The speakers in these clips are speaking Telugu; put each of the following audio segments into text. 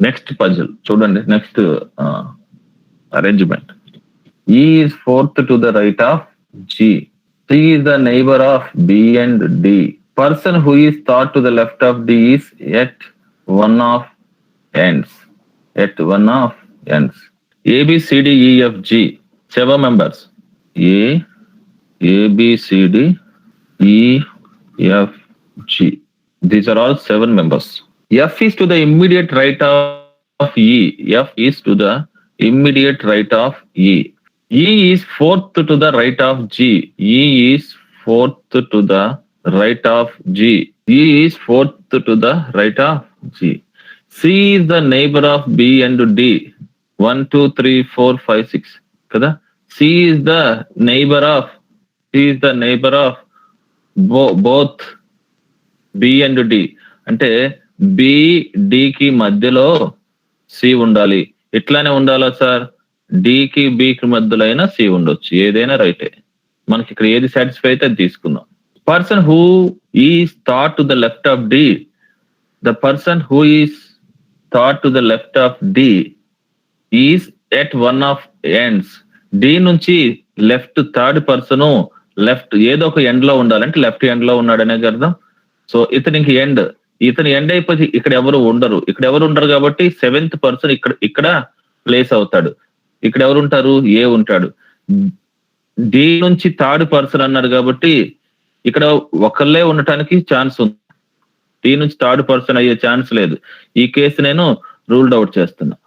నెక్స్ట్ పజిల్ చూడండి, next arrangement. E is fourth to the right of G. C is the neighbor of B and D. Person who is thought to the left of D is at one of ends. At one of ends. A, B, C, D, E, F, G. 7 members. A, B, C, D, E, F, G. These are all 7 members. F is to the immediate right of E. F is to the immediate right of E. E is fourth to the right of G. E is fourth to the right of G. E is fourth to the right of G. C is the neighbor of B and D. 1, 2, 3, 4, 5, 6. Kada? C is the neighbor of both B and D. అంటే B, D కి మధ్యలో C ఉండాలి. ఎట్లానే ఉండాలా సార్? డికి బికి మధ్యలో అయినా సి ఉండొచ్చు, ఏదైనా రైటే. మనకి ఇక్కడ ఏది సాటిస్ఫై అయితే అది తీసుకుందాం. Person who is thought to the left of D, the person who is thought to the left of D is at one of ends. D నుంచి లెఫ్ట్ థర్డ్ పర్సన్ లెఫ్ట్ ఏదో ఒక ఎండ్ లో ఉండాలంటే లెఫ్ట్ ఎండ్ లో ఉన్నాడనే అర్థం. సో ఇతనికి ఇతని ఎండ్ అయిపోయి ఇక్కడ ఎవరు ఉండరు కాబట్టి 7th పర్సన్ ఇక్కడ ప్లేస్ అవుతాడు. ఇక్కడ ఎవరు ఉంటారు? ఏ ఉంటాడు. డి నుంచి థర్డ్ పర్సన్ అన్నాడు కాబట్టి ఇక్కడ ఒకళ్ళే ఉండటానికి ఛాన్స్ ఉంది. డి నుంచి థర్డ్ పర్సన్ అయ్యే ఛాన్స్ లేదు. ఈ కేసు నేను రూల్డ్ అవుట్ చేస్తున్నా.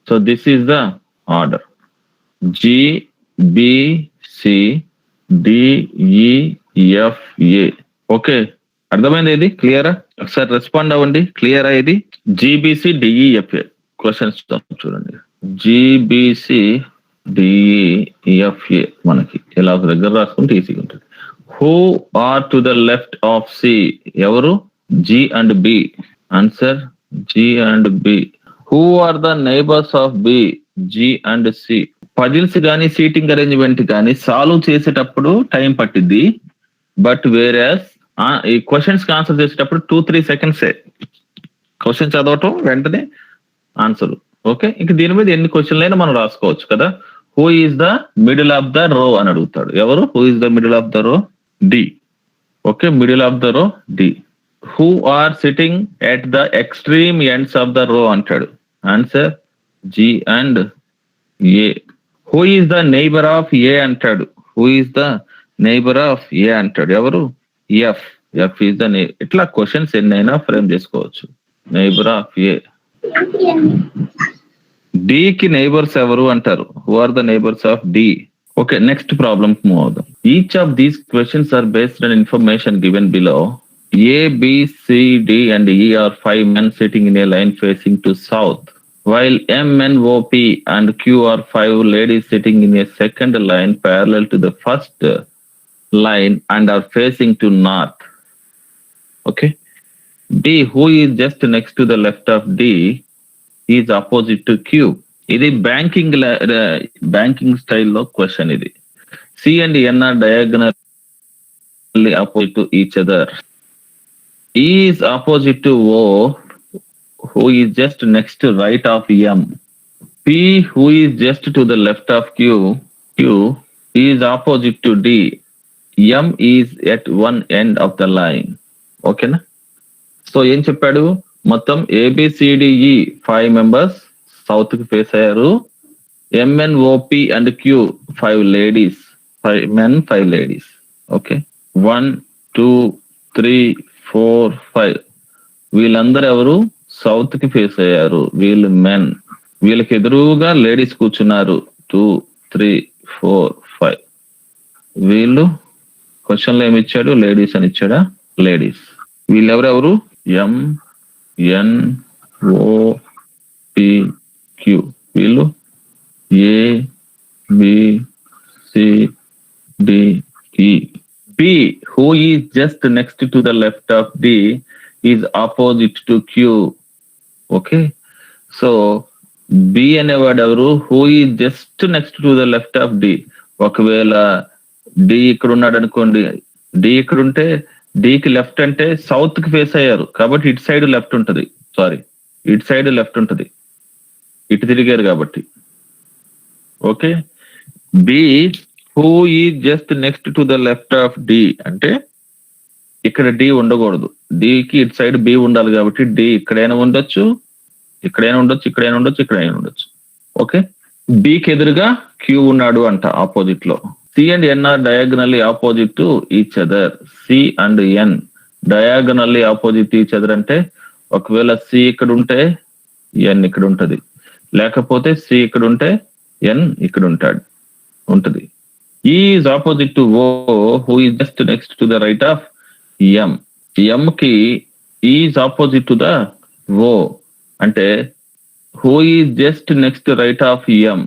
So this is the order. G, B, C, D, E, F, A. Okay, అర్థమైంది? ఇది క్లియరా? ఒకసారి రెస్పాండ్ అవ్వండి. క్లియరా ఇది? జిబిసి డిఈఎఫ్ఏ క్వశ్చన్స్ చూడండి. జిబిసి డిఈఎఫ్ఏ మనకి ఎలా దగ్గర రాసుకుంటే ఈజీగా ఉంటుంది. Who are to the left of C? ఎవరు? G and B. Answer G and B. Who are the neighbours of B? G and C. Puzzles కానీ సీటింగ్ అరేంజ్మెంట్ కానీ సాల్వ్ చేసేటప్పుడు టైం పట్టింది. బట్ వేరేస్ ఈ క్వశ్చన్స్ కి ఆన్సర్ చేసేటప్పుడు 2-3 సెకండ్స్ క్వశ్చన్ చదవటం, వెంటనే ఆన్సర్. ఓకే, ఇంక దీని మీద ఎన్ని క్వశ్చన్లైనా మనం రాసుకోవచ్చు కదా. Who is the middle of the row అని అడుగుతాడు. ఎవరు? Who is the middle of the row? D. Okay, middle of the row D. Who are sitting at the extreme ends of the row అంటాడు. Answer G and A. Who is the neighbour of A అంటాడు. Who is the neighbour of A అంటాడు. ఎవరు? ఎఫ్. ఎఫ్ ఈస్ ద ఇట్లా క్వశ్చన్స్ ఎన్నైనా ఫ్రేమ్ చేసుకోవచ్చు. Neighbour of A. డి కి నైబర్స్ ఎవరు అంటారు? Who are the neighbours of D. Okay, next problem move అవుదాం. Each of these questions are based on information given below. A, B, C, D and E are 5 men sitting in a line facing to south, while M, N, O, P and Q are 5 ladies sitting in a second line parallel to the first line and are facing to north. Okay. D, who is just next to the left of D, is opposite to Q. ఇది బ్యాంకింగ్ స్టైల్లో క్వశ్చన్ ఇది. C and N are diagonally opposite to each other. E is opposite to O, who is just next to right of M. P, who is just to the left of Q is opposite to D. M is at one end of the line. ఓకేనా? సో ఏం చెప్పాడు? మొత్తం ABCDE 5 members సౌత్ కి ఫేస్ అయ్యారు. MNOP and Q 5 ladies, 5 men 5 ladies. Okay, 1, 2, 3, 4, 5 వీళ్ళందరూ ఎవరు? సౌత్ కి ఫేస్ అయ్యారు. వీళ్ళు మెన్. వీళ్ళకి ఎదురుగా లేడీస్ కూర్చున్నారు. 2, 3, 4, 5. వీళ్ళు క్వశ్చన్ లో ఏమి ఇచ్చాడు? లేడీస్ అని ఇచ్చాడా? లేడీస్. వీళ్ళు ఎవరెవరు? M, N, O, P, Q. వీళ్ళు A, B, C, D, E. B, who is just next to the left of D, is opposite to Q. Okay, so B అనేవాడు ఎవరు? Who is just next to the left of D. ఒకవేళ D ఇక్కడ ఉన్నాడు అనుకోండి, D ఇక్కడ ఉంటే డికి లెఫ్ట్ అంటే సౌత్ కి ఫేస్ అయ్యారు కాబట్టి ఇటు సైడ్ లెఫ్ట్ ఉంటది. సారీ, ఇటు సైడ్ లెఫ్ట్ ఉంటది, ఇటు తిరిగారు కాబట్టి. Okay. B who is just next to the left of D అంటే ఇక్కడ డి ఉండకూడదు, డికి ఇటు సైడ్ బి ఉండాలి కాబట్టి డి ఇక్కడైనా ఉండొచ్చు, ఇక్కడైనా ఉండొచ్చు, ఇక్కడైనా ఉండొచ్చు, ఇక్కడైనా ఉండొచ్చు. ఓకే. బికి ఎదురుగా క్యూ ఉన్నాడు అంట ఆపోజిట్ లో. C and N are diagonally opposite to each other. C and N diagonally opposite each other అంటే ఒకవేళ సి ఇక్కడ ఉంటే ఎన్ ఇక్కడ ఉంటది, లేకపోతే సి ఇక్కడ ఉంటే ఎన్ ఇక్కడ ఉంటది. Is opposite to O who is just next to the right of M. M కి is opposite to the O అంటే who is just next right of M.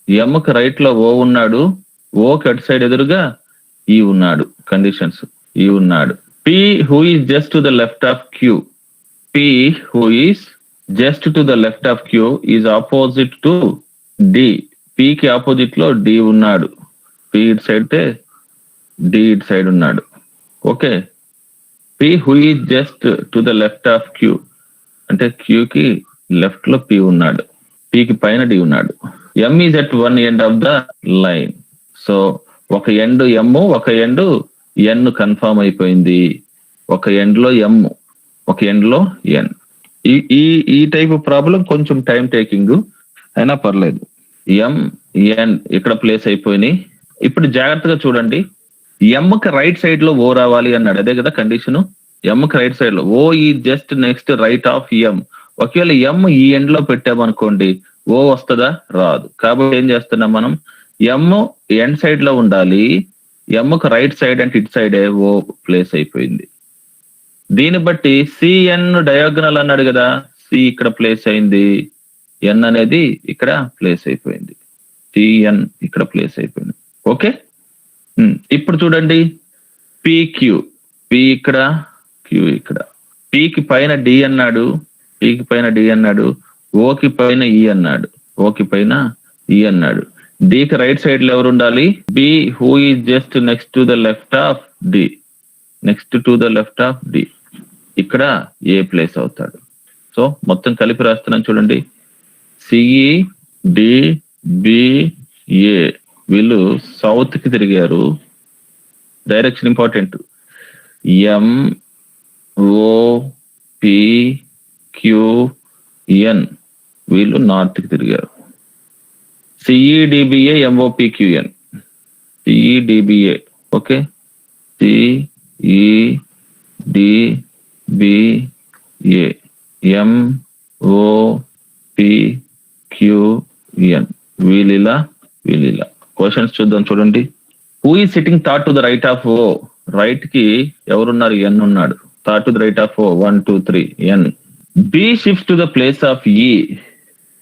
M కి రైట్ లో ఓ ఉన్నాడు, ఓకి అటు సైడ్ ఎదురుగా ఈ ఉన్నాడు. కండిషన్స్ ఈ ఉన్నాడు. P who is just to the left of Q. P who is just to the left of Q is opposite to D. P కి ఆపోజిట్ లో డి ఉన్నాడు. పి ఇటు సైడ్ డి ఇటు సైడ్ ఉన్నాడు. Okay. P who is just to the left of Q అంటే క్యూ కి లెఫ్ట్ లో పి ఉన్నాడు, పికి పైన డి ఉన్నాడు. M is at one end of the line. So ఒక ఎండ్ ఎమ్, ఒక ఎండ్ ఎన్ కన్ఫర్మ్ అయిపోయింది. ఒక ఎండ్ లో ఎమ్, ఒక ఎండ్ లో ఎన్. ఈ టైప్ ప్రాబ్లం కొంచెం టైం టేకింగ్ అయినా పర్లేదు. ఎం ఎన్ ఇక్కడ ప్లేస్ అయిపోయినాయి. ఇప్పుడు జాగ్రత్తగా చూడండి, ఎమ్కి రైట్ సైడ్ లో ఓ రావాలి అన్నాడు, అదే కదా కండిషన్. ఎమ్కి రైట్ సైడ్ లో ఓ ఈ జస్ట్ నెక్స్ట్ రైట్ ఆఫ్ ఎం. ఒకవేళ ఎం ఈ ఎండ్ లో పెట్టామనుకోండి ఓ వస్తుందా? రాదు. కాబట్టి ఏం చేస్తున్నాం మనం, ఎం ఎండ్ సైడ్ లో ఉండాలి, ఎమ్కి రైట్ సైడ్ అంటే ఇటు సైడే ఓ ప్లేస్ అయిపోయింది. దీన్ని బట్టి సిఎన్ డయాగనల్ అన్నాడు కదా, సి ఇక్కడ ప్లేస్ అయింది, ఎన్ అనేది ఇక్కడ ప్లేస్ అయిపోయింది, సిఎన్ ఇక్కడ ప్లేస్ అయిపోయింది. ఓకే. ఇప్పుడు చూడండి, పిక్యూ, పి ఇక్కడ, క్యూ ఇక్కడ. పికి పైన డి అన్నాడు, పికి పైన డి అన్నాడు, ఓకి పైన ఈ అన్నాడు, ఓకి పైన ఈ అన్నాడు. డికి రైట్ సైడ్ లో ఎవరు ఉండాలి? B who is just next to the left of D. Next to the left of D ఇక్కడ ఏ ప్లేస్ అవుతాడు. సో మొత్తం కలిపి రాస్తున్నాను చూడండి. సిఈ డి బి ఏ వీళ్ళు సౌత్ కి తిరిగారు, డైరెక్షన్ ఇంపార్టెంట్. ఎం ఓ పి క్యూ ఎన్ వీళ్ళు నార్త్ కి తిరిగారు. సిఈడిబిఏ ఎంఓపిక్యూఎన్, సిఈడిబిఏ. ఓకే. సిఈడిబిఏ ఎంఓపిక్యూఎన్ వీళ్ళిలా. క్వశ్చన్స్ చూద్దాం చూడండి. Who is sitting thought to the right of O. Right కి ఎవరున్నారు? ఎన్ ఉన్నాడు. Thought to the right of O 1 2 3 N. B shift to the place of E.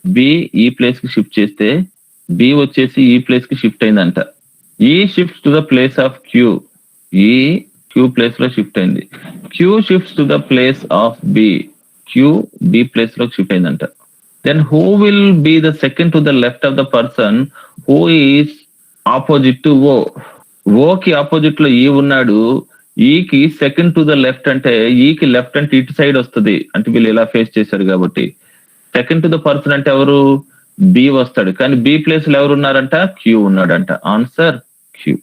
B E place కి షిఫ్ట్ చేస్తే బి వచ్చేసి ఈ ప్లేస్ కి షిఫ్ట్ అయిందంట. E shift to the place of Q. E Q place లో షిఫ్ట్ అయింది. Q shift to the place of B. Q B place లో షిఫ్ట్ అయిందంట. Then who will be the second to the left of the person who is opposite to O? O కి ఆపోజిట్ లో ఈ ఉన్నాడు, ఈకి సెకండ్ టు ద లెఫ్ట్ అంటే ఈకి లెఫ్ట్ అంటే ఇటు సైడ్ వస్తుంది, అంటే వీళ్ళు ఇలా ఫేస్ చేశారు కాబట్టి. సెకండ్ టు ద పర్సన్ అంటే ఎవరు? బి వస్తాడు, కానీ బి ప్లేస్ లో ఎవరు ఉన్నారంట? క్యూ ఉన్నాడంట. Answer Q.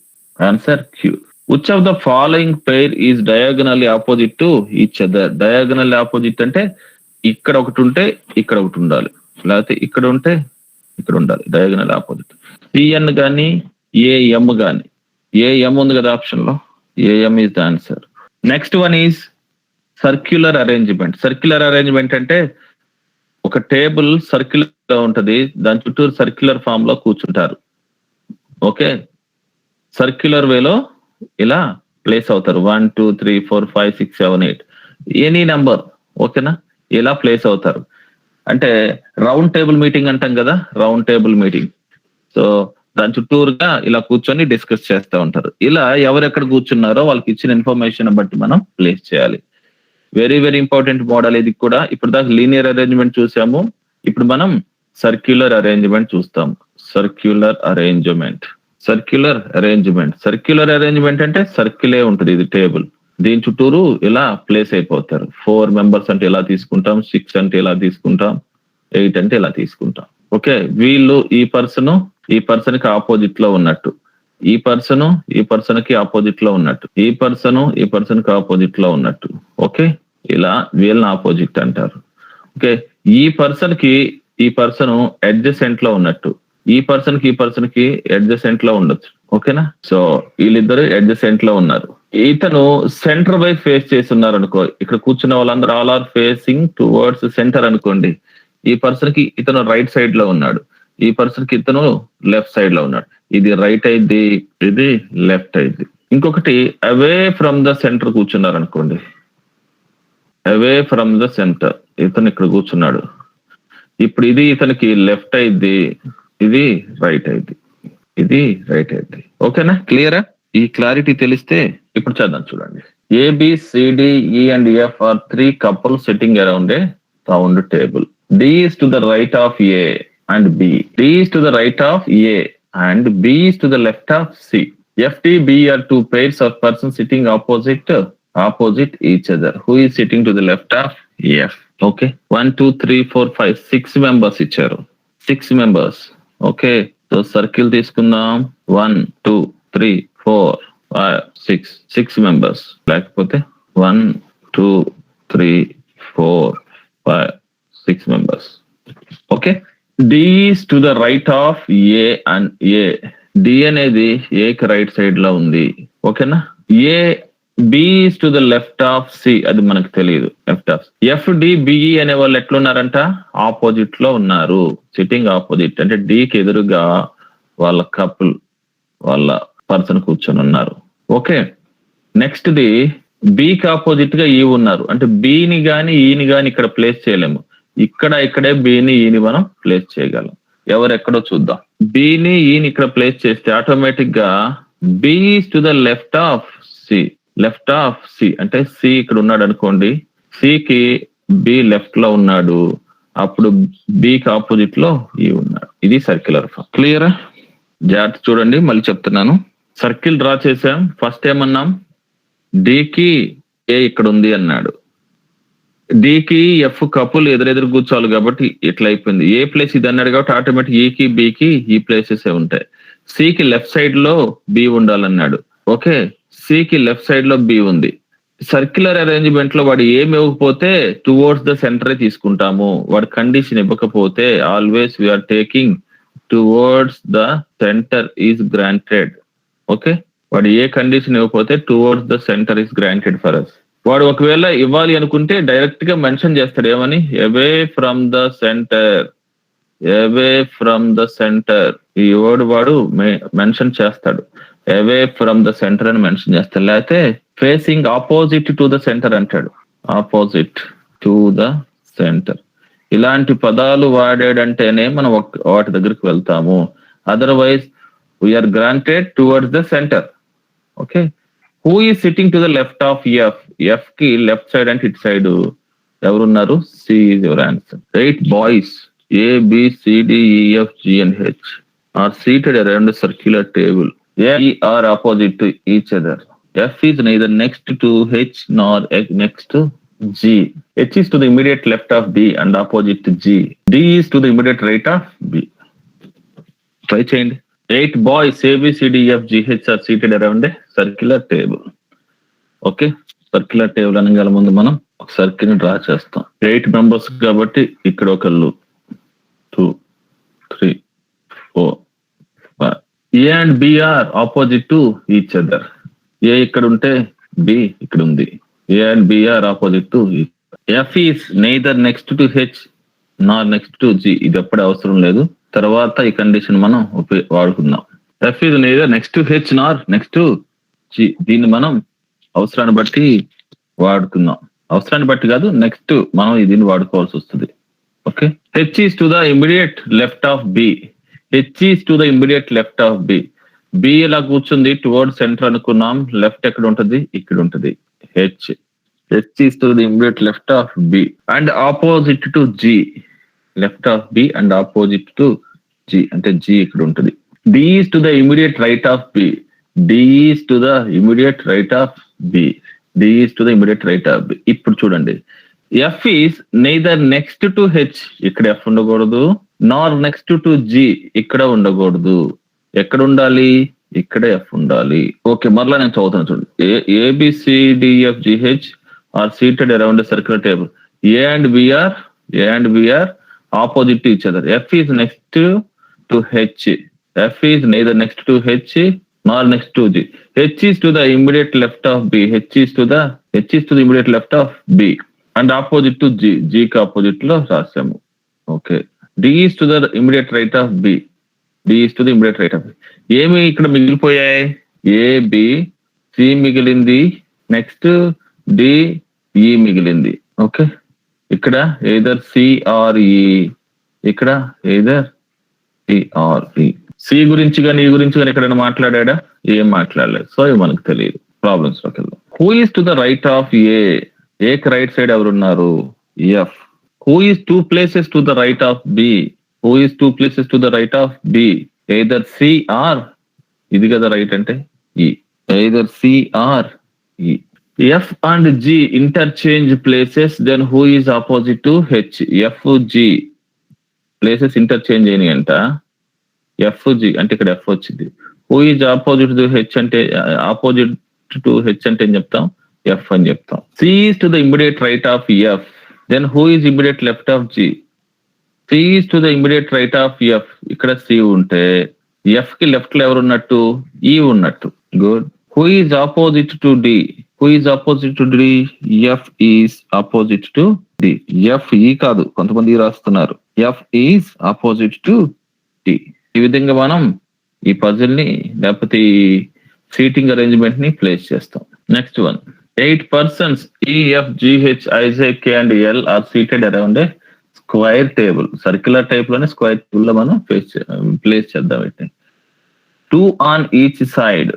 Answer Q. Which of the following pair is diagonally opposite to each other. Diagonally opposite అంటే ఇక్కడ ఒకటి ఉంటే ఇక్కడ ఒకటి ఉండాలి, లేకపోతే ఇక్కడ ఉంటే ఇక్కడ ఉండాలి. Diagonal opposite. సిఎన్ గాని ఏఎం గాని, ఏఎం ఉంది కదా ఆప్షన్ లో, AM is the answer. Next one is circular arrangement. Circular arrangement అంటే ఒక టేబుల్ సర్క్యులర్ గా ఉంటది, దాని చుట్టూ సర్క్యులర్ ఫామ్ లో కూర్చుంటారు. ఓకే. సర్క్యులర్ వేలో ఇలా ప్లేస్ అవుతారు. 1 2 3 4 5 6 7 8 ఎనీ నెంబర్. ఓకేనా? ఇలా ప్లేస్ అవుతారు. అంటే రౌండ్ టేబుల్ మీటింగ్ అంటాం కదా, రౌండ్ టేబుల్ మీటింగ్. సో దాని చుట్టూరుగా ఇలా కూర్చొని డిస్కస్ చేస్తూ ఉంటారు. ఇలా ఎవరెక్కడ కూర్చున్నారో వాళ్ళకి ఇచ్చిన ఇన్ఫర్మేషన్ బట్టి మనం ప్లేస్ చేయాలి. వెరీ వెరీ ఇంపార్టెంట్ మోడల్ ఇది కూడా. ఇప్పుడు దాకా లీనియర్ అరేంజ్మెంట్ చూసాము, ఇప్పుడు మనం సర్క్యులర్ అరేంజ్మెంట్ చూస్తాం. Circular arrangement. Circular arrangement. Circular arrangement అంటే సర్కిలే ఉంటుంది, ఇది టేబుల్. దీని చుట్టూరు ఇలా ప్లేస్ అయిపోతారు. 4 మెంబర్స్ అంటే ఇలా తీసుకుంటాం, 6 అంటే ఇలా తీసుకుంటాం, 8 అంటే ఇలా తీసుకుంటాం. ఓకే, వీళ్ళు ఈ పర్సన్ కి ఆపోజిట్ లో ఉన్నట్టు, ఈ పర్సన్ కి ఆపోజిట్ లో ఉన్నట్టు, ఈ పర్సన్ కి ఆపోజిట్ లో ఉన్నట్టు. ఓకే, ఇలా వీళ్ళని ఆపోజిట్ అంటారు. ఓకే, ఈ పర్సన్ అడ్జసెంట్ లో ఉన్నట్టు, ఈ పర్సన్ కి అడ్జసెంట్ లో ఉండొచ్చు. ఓకేనా, సో వీళ్ళిద్దరు అడ్జసెంట్ లో ఉన్నారు. ఇతను సెంటర్ వైపు ఫేస్ చేసి ఉన్నారు అనుకో, ఇక్కడ కూర్చున్న వాళ్ళందరూ all are facing towards centre అనుకోండి. ఈ పర్సన్ కి ఇతను రైట్ సైడ్ లో ఉన్నాడు, ఈ పర్సన్ కి ఇతను లెఫ్ట్ సైడ్ లో ఉన్నాడు. ఇది రైట్ అయింది, ఇది లెఫ్ట్ అయింది. ఇంకొకటి అవే ఫ్రమ్ ద సెంటర్ కూర్చున్నారు అనుకోండి, అవే ఫ్రమ్ ద సెంటర్, ఇతను ఇక్కడ కూర్చున్నాడు. ఇప్పుడు ఇది ఇతనికి లెఫ్ట్ అయింది, ఇది రైట్ అయింది, ఇది రైట్ అయింది. ఓకేనా, క్లియరా? ఈ క్లారిటీ తెలిస్తే ఇప్పుడు చదువు చూడండి. ABCDE and F are 3 couples sitting around a round table. D is to the right of A and B. D is to the right of A and B is to the left of C. FDB are 2 pairs of persons sitting opposite each other. Who is sitting to the left of F? Okay, 1 2 3 4 5 6 members ఇచ్చారు, 6 members. ఓకే, సో సర్కిల్ తీసుకుందాం. 1 2 3 4 5 6 members. లేకపోతే 1 2 3 4 5 6 members. Okay, D is to the right of A and A. D అనేది A కి రైట్ సైడ్ లో ఉంది. ఓకేనా, B is to the left of C, అది మనకు తెలియదు. లెఫ్ట్ ఆఫ్ FDBE అనే వాళ్ళు ఎట్లున్నారంట, ఆపోజిట్ లో ఉన్నారు, సిట్టింగ్ ఆపోజిట్. అంటే D కి ఎదురుగా వాళ్ళ కపుల్, వాళ్ళ పర్సన్ కూర్చొని ఉన్నారు. ఓకే, నెక్స్ట్ ది B కి ఆపోజిట్ గా E ఉన్నారు. అంటే B ని గాని E ని గాని ఇక్కడ ప్లేస్ చేయలేము, ఇక్కడే B ని E ని మనం ప్లేస్ చేయగలం. ఎవరెక్కడో చూద్దాం. B ని E ని ఇక్కడ ప్లేస్ చేస్తే ఆటోమేటిక్ గా B is to the left of C, అంటే C ఇక్కడ ఉన్నాడు అనుకోండి, C కి B లెఫ్ట్ లో ఉన్నాడు, అప్పుడు B కి ఆపోజిట్ లో E ఉన్నాడు. ఇది సర్క్యులర్ ఫార్మ్. క్లియరా? జాగ్రత్త చూడండి, మళ్ళీ చెప్తున్నాను. సర్కిల్ డ్రా చేసాం. ఫస్ట్ ఏమన్నాం, D కి A ఇక్కడ ఉంది అన్నాడు, D కి F కపుల్ ఎదురెదురు కూర్చోవాలి కాబట్టి ఇట్లా అయిపోయింది. ఏ ప్లేస్ ఇది అన్నాడు కాబట్టి ఆటోమేటిక్ E కి B కి ఈ ప్లేసెస్ ఉంటాయి. C కి లెఫ్ట్ సైడ్ లో B ఉండాలన్నాడు. ఓకే, C కి లెఫ్ట్ సైడ్ లో B ఉంది. సర్క్యులర్ అరేంజ్మెంట్ లో వాడు ఏమి ఇవ్వకపోతే టువర్డ్స్ ద సెంటర్ తీసుకుంటాము. వాడు కండిషన్ ఇవ్వకపోతే always we are taking towards the centre is granted. Okay, వాడు ఏ కండిషన్ ఇవ్వకపోతే towards the centre is granted for us. వాడు ఒకవేళ ఇవ్వాలి అనుకుంటే డైరెక్ట్ గా మెన్షన్ చేస్తాడు, ఏమని, away from the centre, away from the centre. ఈ వర్డ్ వాడు మెన్షన్ చేస్తాడు, అవే ఫ్రమ్ ద సెంటర్ అని మెన్షన్ చేస్తాడు. లేకపోతే facing opposite to the centre అంటాడు, ఆపోజిట్ టు ద సెంటర్. ఇలాంటి పదాలు వాడాడంటేనే మనం వాటి దగ్గరికి వెళ్తాము. Otherwise we are granted towards the centre. Okay, who is sitting to the left of F? F కి లెఫ్ట్ సైడ్ అంటే ఇటు సైడ్ ఎవరున్నారు? C is your answer. 8 boys A B C D E F G and H are seated around a circular table. A E are opposite to each other. F is neither next to H nor next to G. H is to the immediate left of D and opposite to G. D is to the immediate right of B. Try change. 8 boys A B C D E F G H are seated around a circular table. Okay, circular table అనగాల ముందు మనం ఒక సర్కిల్ ని డ్రా చేస్తాం. 8 మెంబర్స్ కాబట్టి ఇక్కడ ఒకళ్ళు 2 3 4 5. A and B are opposite to each other. A ఇక్కడ ఉంటే B ఇక్కడ ఉంది. A and B are opposite to each other. F is neither next to H nor next to G. ఇది ఎప్పుడు అవసరం లేదు, తర్వాత ఈ కండిషన్ మనం వాడుకుందాం. F is neither next to H nor next to G. దీన్ని మనం అవసరాన్ని బట్టి వాడుకుందాం. అవసరాన్ని బట్టి కాదు, నెక్స్ట్ మనం దీన్ని వాడుకోవాల్సి వస్తుంది. Okay, H is to the immediate left of B. H is to the immediate left of B. B ఇలా కూర్చుంది టువర్డ్ సెంటర్ అనుకున్నాం, లెఫ్ట్ ఎక్కడ ఉంటది? ఇక్కడ ఉంటది. H is to the immediate left of B and opposite to G. Left of B and opposite to G అంటే G ఇక్కడ ఉంటది. D is to the immediate right of B. D is to the immediate right of B. D is to the immediate right of B. ఇప్పుడు చూడండి, F is neither next to H, ఇక్కడ ఎఫ్ ఉండకూడదు, నార్ నెక్స్ట్ టు జి, ఇక్కడ ఉండకూడదు. ఎక్కడ ఉండాలి? ఇక్కడ ఎఫ్ ఉండాలి. ఓకే, మరలా నేను చదువుతాను చూడండి. ABCDFGH are seated around circular table. A and B are opposite to each other. F is next to H. F is neither next to H nor next to G. H is to the immediate left of B. H is to the immediate left of B and opposite to G. జికి ఆపోజిట్ లో రాసాము. Okay, D is to the immediate right of B. D is to the immediate right of B. ఏమి ఇక్కడ మిగిలిపోయాయి? ఏ, బి, సి మిగిలింది, నెక్స్ట్ డి, ఈ మిగిలింది. ఓకే, ఇక్కడ ఎయిదర్ సి ఆర్ ఈ, ఇక్కడ either C or E. C గురించి కానీ ఈ గురించి కానీ ఎక్కడైనా మాట్లాడా? ఏం మాట్లాడలేదు. సో ఇవి మనకు తెలియదు. ప్రాబ్లమ్స్ లోకి వెళ్దాం. Who is to the right of A? ఏకి రైట్ సైడ్ ఎవరున్నారు? F. Who is 2 places to the right of B? Who is 2 places to the right of B? Either C or, ఇది కదా రైట్ అంటే E, either C or E. F and G interchange places, then who is opposite to H? F G places interchange అయినాయి అంట. ఎఫ్ జి అంటే ఇక్కడ ఎఫ్ వచ్చింది. Who is opposite to H అంటే, ఆపోజిట్ టు హెచ్ అంటే ఏం చెప్తాం? ఎఫ్ అని చెప్తాం. C is to the immediate right of F, then who is immediate left of G? C is to the immediate right of F. ఇక్కడ సి ఉంటే ఎఫ్ కి లెఫ్ట్ లో ఎవరు ఉన్నట్టు? ఈ ఉన్నట్టు. Good. Who is opposite to D? Who is opposite to D? F is opposite to D. F E కాదు, కొంతమంది రాస్తున్నారు. F is opposite to D. ఈ విధంగా మనం ఈ పజిల్ ని లేకపోతే ఈ సీటింగ్ అరేంజ్మెంట్ ని ప్లేస్ చేస్తాం. Next one. 8 persons EFGH IJK and L are seated around a square table. Circular type లోనే స్క్వేర్ టేబుల్ లో మనం ప్లేస్ చేద్దాం. 2 on each side.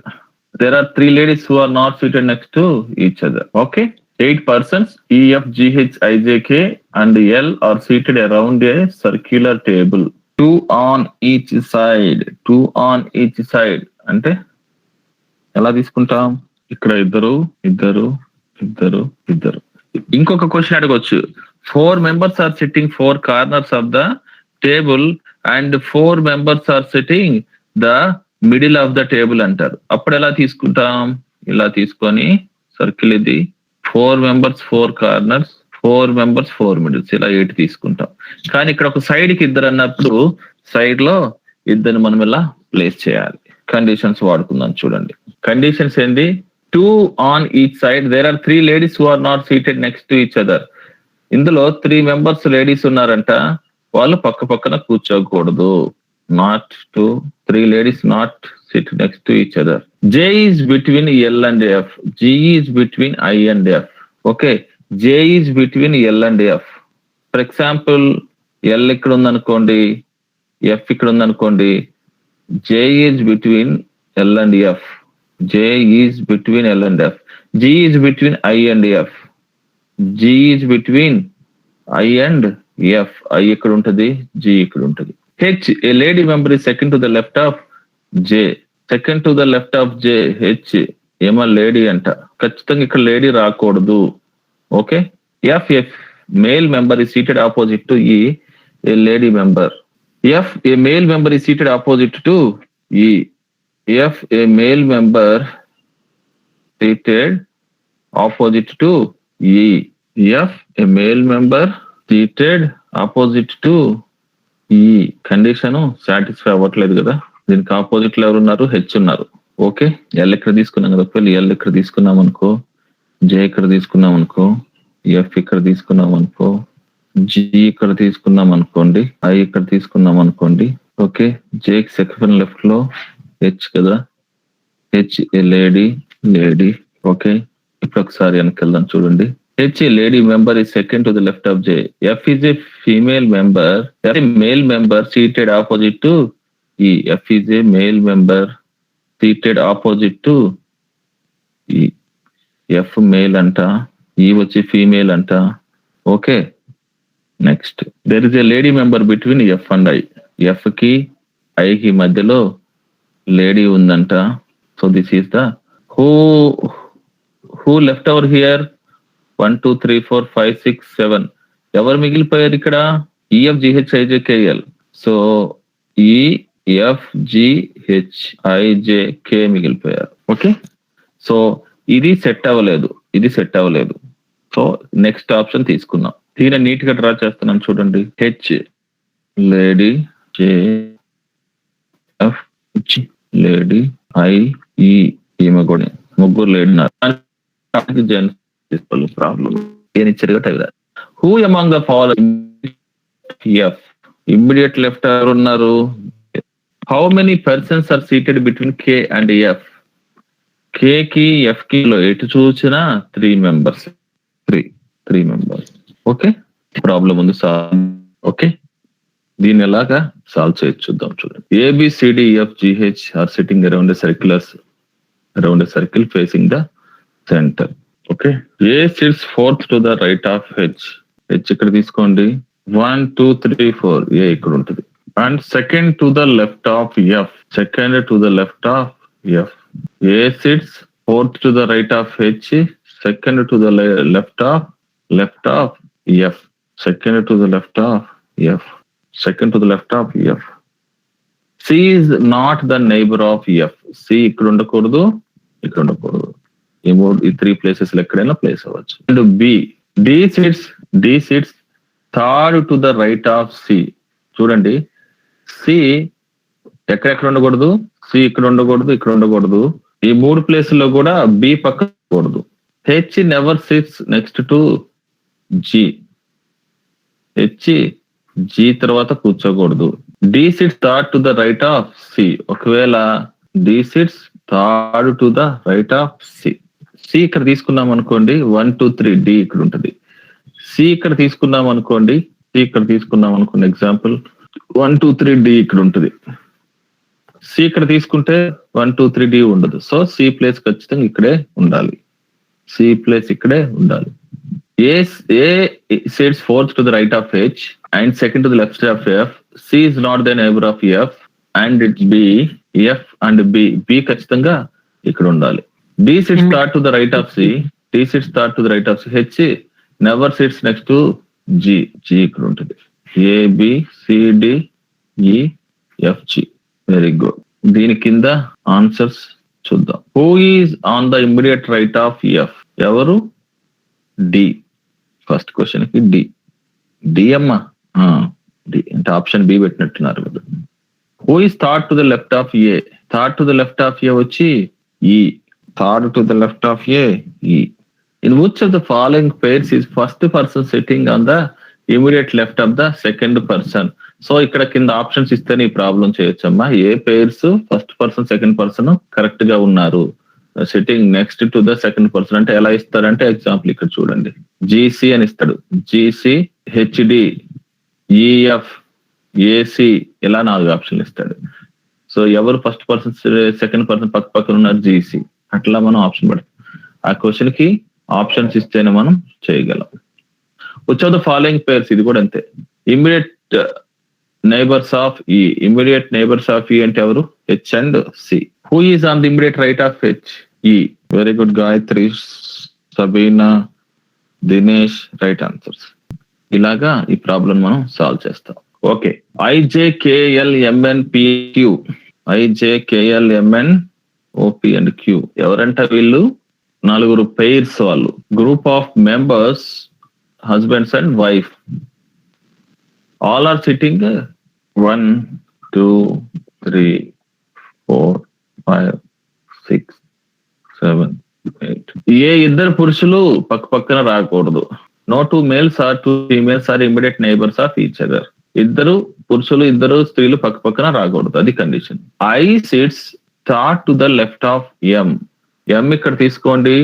There are 3 ladies who are not seated next to each other. Okay, 8 persons EFGH IJK and L are seated around a circular table. 2 on each side. 2 on each side అంటే ఎలా తీసుకుంటాం? ఇక్కడ ఇద్దరు. ఇంకొక క్వశ్చన్ అడగొచ్చు. 4 members are sitting 4 corners of the table and 4 members are sitting the middle of the table అంటారు. అప్పుడు ఎలా తీసుకుంటాం? ఇలా తీసుకొని సర్కిల్ ఇది 4 members 4 corners, 4 members 4 middles, ఇలా 8 తీసుకుంటాం. కానీ ఇక్కడ ఒక సైడ్ కి ఇద్దరు అన్నప్పుడు సైడ్ లో ఇద్దరు మనం ఇలా ప్లేస్ చేయాలి. కండిషన్స్ వాడుకుందాం చూడండి. కండిషన్స్ ఏంటి? 2 on each side. There are 3 ladies who are not seated next to each other. ఇందులో 3 members లేడీస్ ఉన్నారంట, వాళ్ళు పక్క పక్కన కూర్చోకూడదు. Not 2, 3 ladies not sit next to each other. J is between L and F. G is between I and F. Okay, J is between L and F. For example, L ఇక్కడ ఉందనుకోండి, F ఇక్కడ ఉందనుకోండి. J is between L and F. J is between L and F. G is between I and F. G is between I and F. I ఇక్కడ ఉంటది, G ఇక్కడ ఉంటది. H, a lady member is second to the left of J. Second to the left of J, H ఏమో లేడీ అంట. ఖచ్చితంగా ఇక్కడ లేడీ రాకూడదు. Okay. F, a male member is seated opposite to E, a lady member. F, a male member is seated opposite to E. F, a male member seated opposite to E. F, a male member seated opposite to E. Condition satisfy అవ్వట్లేదు కదా. దీనికి ఆపోజిట్ లో ఎవరు ఉన్నారు? హెచ్ ఉన్నారు. ఓకే, ఎల్ ఇక్కడ తీసుకున్నాం కదా. ఒకవేళ ఎల్ ఇక్కడ తీసుకున్నాం అనుకో, జే ఇక్కడ తీసుకున్నాం అనుకో, ఎఫ్ ఇక్కడ తీసుకున్నాం అనుకో, జి ఇక్కడ తీసుకున్నాం అనుకోండి, ఐ ఇక్కడ తీసుకున్నాం అనుకోండి. ఓకే, జేకి సెకండ్ లెఫ్ట్ లో హెచ్ కదా, హెచ్ ఏ లేడీ. ఓకే, ఇప్పుడు ఒకసారి వెనకెళ్దాం చూడండి. H, a lady member is second to the left of J. F is a female member, a male member seated opposite to E. F is a male member seated opposite to E. F male anta, E వచ్చి female anta. Okay, next. There is a lady member between F and I. F కి I కి మధ్యలో లేడీ ఉందంట. So this is the who left over here 1 2 3 4 5 6 7 ఎవరు మిగిలిపోయారు ఇక్కడ EFGHIJKL. సో EFGHIJK మిగిలిపోయారు. ఓకే, సో ఇది సెట్ అవ్వలేదు. సో నెక్స్ట్ ఆప్షన్ తీసుకుందాం. తీరా నీట్ గా డ్రా చేస్తున్నాను చూడండి. H lady, J F lady, I E ఈమె కూడా ముగ్గురు లేడీ ప్రాబ్లం ఏం ఇచ్చారు కదా. Who among the following F immediate left ఎవరు ఉన్నారు? How many persons are seated between K and F? K కి ఎఫ్ కి లో ఎటు చూసినా 3 మెంబర్స్. ఓకే, ప్రాబ్లం ఉంది సార్. ఓకే, దీన్ని ఎలాగా సాల్వ్ చేయొచ్చు చూద్దాం. చూడండి, ABCDEFGH are sitting around a circle facing the center. ఓకే, A sits fourth to the right of H. H ఇక్కడ తీసుకోండి. 1 2 3 4 A ఇక్కడ ఉంటుంది. And second to the left of F. A sits fourth to the right of H. Second to the left of F. Second to the left of F. C is not the neighbor of F. C ఇక్కడ ఉండకూడదు. ఈ 3 ప్లేసెస్ ఎక్కడైనా ప్లేస్ అవ్వచ్చు. And D sits third to the right of C. చూడండి, C ఎక్కడ ఉండకూడదు? C ఇక్కడ ఉండకూడదు. ఈ 3 ప్లేసుల్లో కూడా B పక్కన ఉండకూడదు. H never sits next to G. G తర్వాత కూర్చోకూడదు. D sits third to the right of C. ఒకవేళ D sits third to the right of C. C ఇక్కడ తీసుకున్నాం అనుకోండి, 1 2 3 D ఇక్కడ ఉంటుంది. C ఇక్కడ తీసుకున్నాం అనుకోండి, ఎగ్జాంపుల్ 1 2 3 D ఇక్కడ ఉంటుంది. C ఇక్కడ తీసుకుంటే 1 2 3 D ఉండదు. సో C ప్లేస్ ఖచ్చితంగా ఇక్కడే ఉండాలి. A sits fourth to the right of H and second to the left of F. C is not the neighbor of F and it's B. F and B ఖచ్చితంగా ఇక్కడ ఉండాలి. D sits third to the right of C. H never sits next to G. ఇక్కడ ఉంటుంది. A B C D E F G. Very good. దీని కింద ఆన్సర్స్ చూద్దాం. Who is on the immediate right of F? ఎవరు? డి. ఫస్ట్ క్వశ్చన్ కి డి అమ్మా. డి అంటే ఆప్షన్ బి పెట్టినట్టున్నారు కదా. Who is third to the left of A? వచ్చి E. In which of the following pairs is first person sitting on the immediate left of the second person? So ఇక్కడ కింద ఆప్షన్స్ ఇస్తే నీ ప్రాబ్లం చేయొచ్చమ్మా. ఏ pairs first person second person correct గా ఉన్నారు sitting next to the second person అంటే ఎలా ఇస్తారంటే, ఎగ్జాంపుల్ ఇక్కడ చూడండి, జీసీ అని ఇస్తాడు. జీసీ, హెచ్డి, ఈఎఫ్, ఏసీ ఇలా 4 ఆప్షన్లు ఇస్తాడు. సో ఎవరు ఫస్ట్ పర్సన్ సెకండ్ పర్సన్ పక్కన ఉన్నారు? జీసీ. అట్లా మనం ఆప్షన్ పెడతాం. ఆ క్వశ్చన్ కి ఆప్షన్స్ ఇస్తేనే మనం చేయగలం. Which of the following pairs? ఇది కూడా అంతే. Immediate neighbours of E. అంటే ఎవరు? H and C. Who is on the immediate right of H? E. Very good Gayatri, Sabina, Dinesh, right answers. ఇలాగా ఈ ప్రాబ్లం మనం సాల్వ్ చేస్తాం. Okay, IJKLMNPQ. OP and Q ఎవరంట? వీళ్ళు 4 పెయిర్స్ వాళ్ళు. Group of members, husbands and wife. All are sitting 1 2 3 4 5 6 7 8. ఏ ఇద్దరు పురుషులు పక్కన రాకూడదు. No 2 males or 2 females are immediate neighbors of each other. ఇద్దరు పురుషులు, ఇద్దరు స్త్రీలు పక్కన రాకూడదు, అది condition. I sits third to the left of M. M ఇక్కడ తీసుకోండి.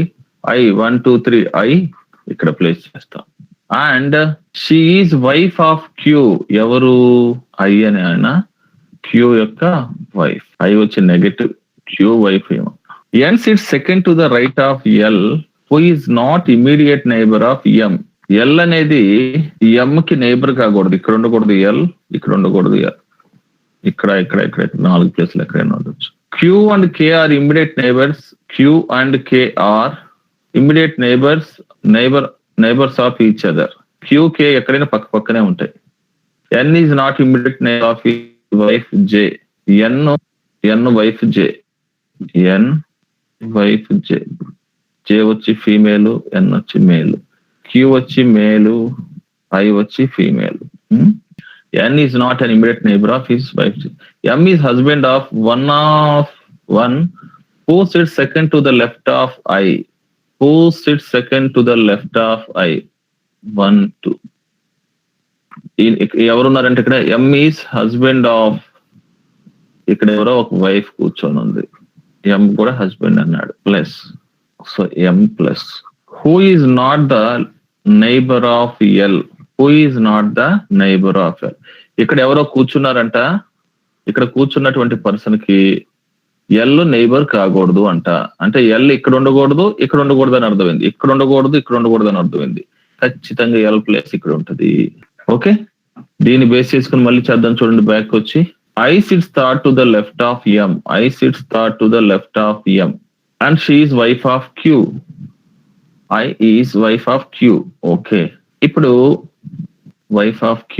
I 1 2 3 I ఇక్కడ ప్లేస్ చేస్తాం. And she is wife of Q. ఎవరు? ఐ అని ఆయన Q యొక్క వైఫ్. I వచ్చి నెగటివ్, Q వైఫ్ ఏమో. N sits second to the right of L, who is not immediate neighbor of M. L అనేది M కి నైబర్ కాకూడదు. ఇక్కడ ఉండకూడదు L, ఇక్కడ ఉండకూడదు L. ఇక్కడ 4 ప్లేస్లు ఎక్కడైనా ఉండొచ్చు. Q and K are immediate neighbors. Q and K are immediate neighbours of each other. Q K ఎక్కడైనా పక్క పక్కనే ఉంటాయి. N is not immediate neighbour of wife J. N wife J. N wife J. J వచ్చి ఫీమేల్, ఎన్ వచ్చి మేల్, క్యూ వచ్చి మేలు, ఐ వచ్చి female. N is not an immediate neighbour of his wife. M is husband of one who sits second to the left of I. Who sits second to the left of I. 1 2. ఎవరున్నారంటే ఇక్కడ ఎం ఈజ్ హస్బెండ్ ఆఫ్, ఇక్కడ ఎవరో ఒక వైఫ్ కూర్చొని ఉంది, ఎం కూడా హస్బెండ్ అన్నాడు, plus, so M plus. Who is not the neighbour of L. Who is not the neighbour of L. ఇక్కడ ఎవరో కూర్చున్నారంట, ఇక్కడ కూర్చున్నటువంటి పర్సన్ కి ఎల్ నైబర్ కాకూడదు అంట. అంటే ఎల్ ఇక్కడ ఉండకూడదు, ఇక్కడ ఉండకూడదు అని అర్థమైంది, ఇక్కడ ఉండకూడదు, ఇక్కడ ఉండకూడదు అని అర్థమైంది. ఖచ్చితంగా ఎల్ ప్లేస్ ఇక్కడ ఉంటది. ఓకే, దీన్ని బేస్ చేసుకుని మళ్ళీ చేద్దాం. చూడండి, బ్యాక్ వచ్చి I sits third to the left of M. I sits third to the left of M. And she is wife of Q. I is wife of Q. Okay. ఇప్పుడు wife of Q.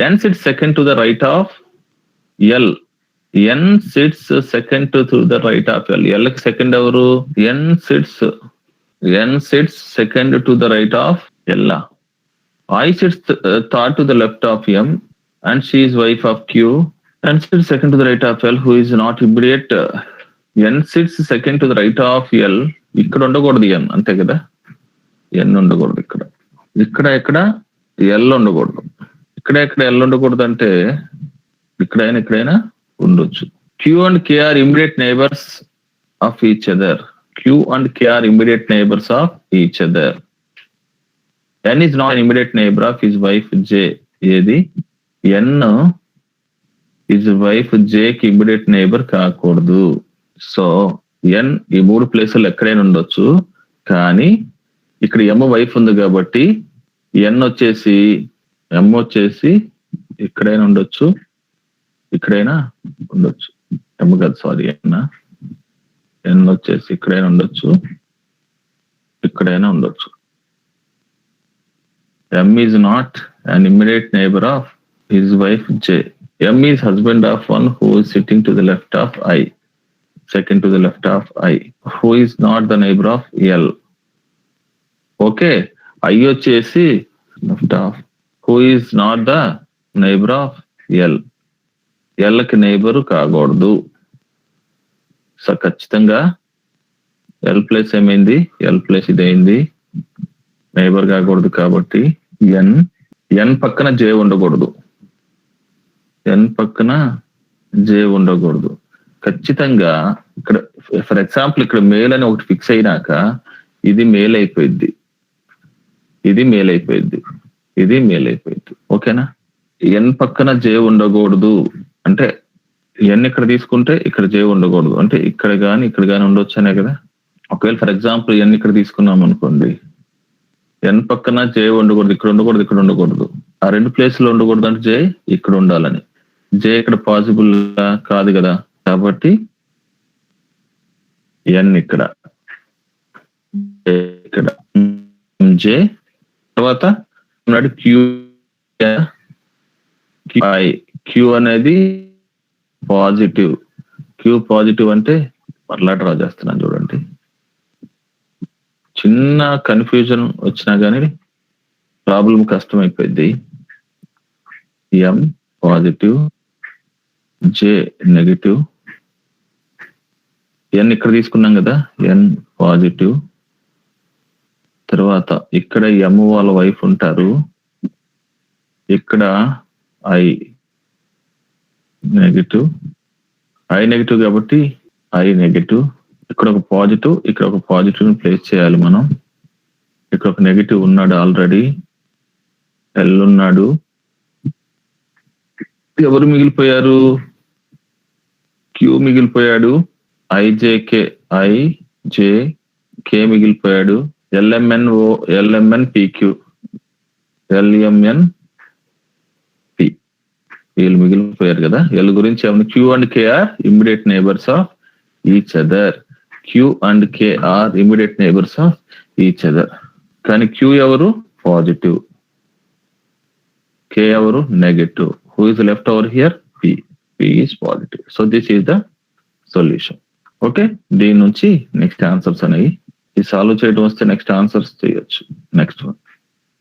N sits second to the right of L. N sits second to the right of L. L కి second ఎవరు? N sits second to the right of L. I sits third to the left of M. And she is wife of Q. N sits second to the right of L, who is not immediate. N sits second to the right of L. ఇక్కడ ఉండకూడదు ఎన్, అంతే కదా. ఎన్ ఉండకూడదు ఇక్కడ. ఇక్కడ ఎల్ ఉండకూడదు. ఇక్కడ ఎల్ ఉండకూడదు అంటే ఇక్కడైనా ఉండొచ్చు. Q and K are immediate neighbors of each other. Q and K are immediate neighbors of each other. N is not an immediate neighbor of his wife J. ఏది? ఎన్ ఇజ్ వైఫ్ జే కి ఇమ్మీడియట్ నైబర్ కాకూడదు. సో ఎన్ ఈ 3 ప్లేసులు ఎక్కడైనా ఉండొచ్చు, కానీ ఇక్కడ ఎమ్ వైఫ్ ఉంది కాబట్టి ఎన్ వచ్చేసి ఎమ్ వచ్చేసి ఇక్కడైనా ఉండొచ్చు, ఇక్కడైనా ఉండొచ్చు. ఎమ్ కాదు, సారీ, ఎన్ వచ్చేసి ఇక్కడైనా ఉండొచ్చు, ఇక్కడైనా ఉండొచ్చు. M is not an immediate neighbour of his wife J. M is husband of one who is sitting to the left of I, second to the left of I, who is not the neighbor of L. Okay, I వచ్చేసి left of, who is not the neighbor of L. L కి నైబర్ కాకూడదు. సో ఖచ్చితంగా L ప్లేస్ ఏమైంది? L ప్లేస్ ఇదైంది, నైబర్ కాకూడదు. కాబట్టి N పక్కన J ఉండకూడదు, ఎన్ పక్కన జే ఉండకూడదు. ఖచ్చితంగా ఇక్కడ ఫర్ ఎగ్జాంపుల్ ఇక్కడ మేల్ అని ఒకటి ఫిక్స్ అయినాక ఇది మేల్ అయిపోయింది, ఇది మేల్ అయిపోయింది, ఇది మేల్ అయిపోయింది. ఓకేనా? ఎన్ పక్కన జే ఉండకూడదు అంటే ఎన్ ఇక్కడ తీసుకుంటే ఇక్కడ జే ఉండకూడదు, అంటే ఇక్కడ గాని ఉండొచ్చు అనే కదా. ఒకవేళ ఫర్ ఎగ్జాంపుల్ ఎన్ ఇక్కడ తీసుకున్నాం అనుకోండి, ఎన్ పక్కన జే ఉండకూడదు, ఇక్కడ ఉండకూడదు, ఇక్కడ ఉండకూడదు. ఆ 2 ప్లేస్లో ఉండకూడదు అంటే జే ఇక్కడ ఉండాలని. జే ఇక్కడ పాసిబుల్ కాదు కదా, కాబట్టి ఎన్ ఇక్కడ జే. తర్వాత క్యూ క్యూ అనేది పాజిటివ్. క్యూ పాజిటివ్ అంటే మరలా డ్రా చేస్తున్నాను చూడండి. చిన్న కన్ఫ్యూజన్ వచ్చినా కానీ ప్రాబ్లం కష్టం అయిపోయింది. ఎం పాజిటివ్, జే నెగిటివ్, ఎన్ ఇక్కడ తీసుకున్నాం కదా, ఎన్ పాజిటివ్. తర్వాత ఇక్కడ ఎం వాళ్ళ వైఫ్ ఉంటారు, ఇక్కడ ఐ నెగిటివ్, ఐ నెగిటివ్ కాబట్టి ఐ నెగిటివ్. ఇక్కడ ఒక పాజిటివ్, ఇక్కడ ఒక పాజిటివ్ ప్లేస్ చేయాలి మనం. ఇక్కడ ఒక నెగిటివ్ ఉన్నాడు ఆల్రెడీ, ఎల్ ఉన్నాడు. ఎవరు మిగిలిపోయారు? క్యూ మిగిలిపోయాడు, ఐజేకే మిగిలిపోయాడు, ఎల్ఎంఎన్ పిక్యూ, ఎల్ఎంఎన్ పి, వీళ్ళు మిగిలిపోయారు కదా. ఎల్ గురించి ఏమన్నా? Q and K are immediate neighbours of each other. Q and K are immediate neighbors of each other. కానీ Q ఎవరు పాజిటివ్, K ఎవరు negative. Who is left over here? P. P is positive. So this is the solution. Okay, దీని నుంచి నెక్స్ట్ ఆన్సర్స్ అనేవి ఈ సాల్వ్ చేయడం వస్తే నెక్స్ట్ ఆన్సర్స్ చేయొచ్చు. నెక్స్ట్ వన్,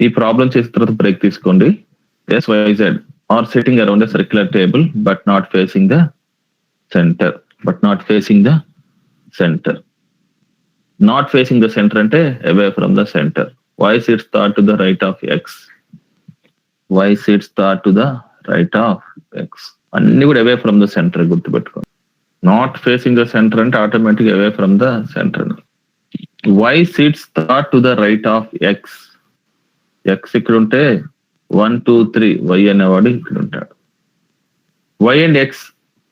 ఈ ప్రాబ్లం చేసిన తర్వాత బ్రేక్ తీసుకోండి. SYZ are sitting around a circular table but not facing the center. Not facing the center అంటే away from the center. Y sits thought to the right of X. అన్ని కూడా away from the center గుర్తుపెట్టుకోండి. నాట్ ఫేసింగ్ ద సెంటర్ అంటే automatic away from the centre. Y sits thought to the right of X. ఇక్కడ ఉంటే 1 2 3 Y అనేవాడు ఇక్కడ ఉంటాడు. Y and X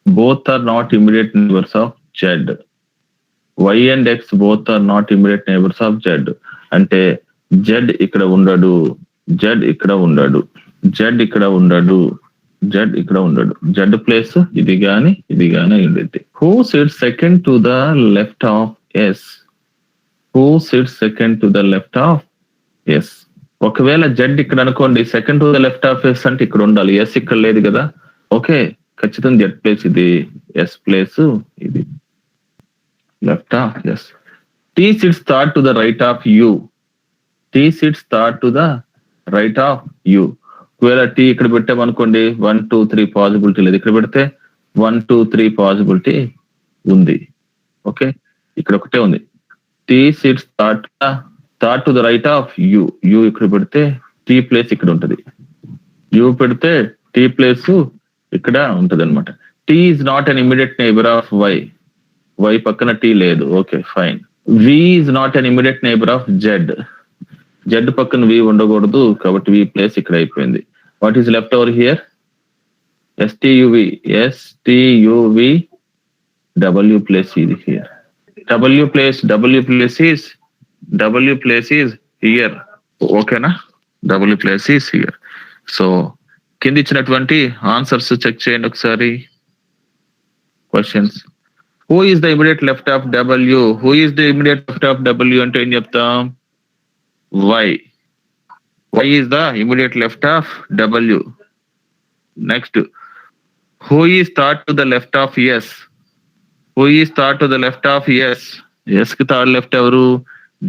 both are not immediate neighbors of Z. Y and X both are not immediate neighbors of Z. అంటే Z ఇక్కడ ఉండడు, Z ఇక్కడ ఉండడు, Z ప్లేస్ ఇది గాని ఉండేది. Who sits second to the left of S? ఒకవేళ Z ఇక్కడ అనుకోండి, second to the left of S అంటే ఇక్కడ ఉండాలి. S ఇక్కడ లేదు కదా. ఓకే, ఖచ్చితంగా Z ప్లేస్ ఇది, S ప్లేస్ ఇది, left of S. T sits thought to the right of U. ఒకవేళ T ఇక్కడ పెట్టామనుకోండి 1 2 3 పాసిబిలిటీ లేదు. ఇక్కడ పెడితే 1 2 3 పాసిబిలిటీ ఉంది. ఓకే, ఇక్కడ ఒకటే ఉంది. T sits thought to the right of U. ఇక్కడ పెడితే T ప్లేస్ ఇక్కడ ఉంటది. U పెడితే T ప్లేస్ ఇక్కడ ఉంటది అనమాట. T is not an immediate neighbor of Y. Y పక్కన T లేదు. Okay fine. V is not an immediate neighbor of Z. Z పక్కన V ఉండకూడదు కాబట్టి V ప్లేస్ ఇక్కడ అయిపోయింది. What is left over here? STUV W place ఇది here. W place is here. ఓకేనా? W place is here. So కింద ఇచ్చినటువంటి ఆన్సర్స్ చెక్ చేయండి ఒకసారి. Questions. Who is the immediate left of W? అంటే ఏం చెప్తాం? Y is the immediate left of W. Next, who is thought to the left of S? S కి third left ఎవరు?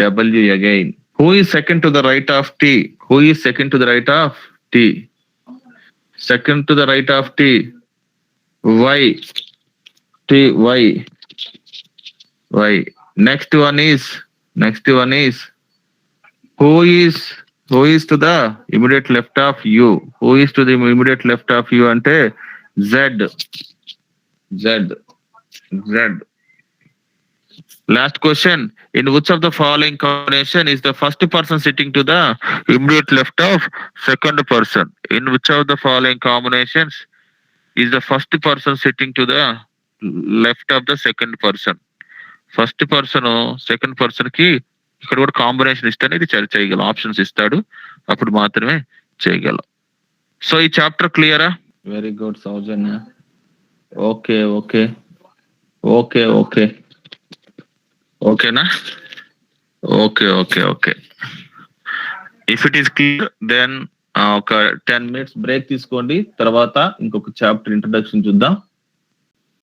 W again. Who is second to the right of T? Second to the right of T. Y. Next one is who is to the immediate left of U? అంటే Z. Last question. In which of the following combination is the first person sitting to the immediate left of second person? In which of the following combinations is the first person sitting to the left of the second person? First person second person కి ఇక్కడ కూడా కాంబినేషన్ ఇస్తేనే ఇది చేయగలం. ఆప్షన్స్ ఇస్తాడు, అప్పుడు మాత్రమే చేయగలం. సో ఈ చాప్టర్ క్లియరా? Very good Soujanya. ఓకేనా? Okay. If it is clear then ఒక 10 minutes బ్రేక్ తీసుకోండి. తర్వాత ఇంకొక చాప్టర్ ఇంట్రడక్షన్ చూద్దాం.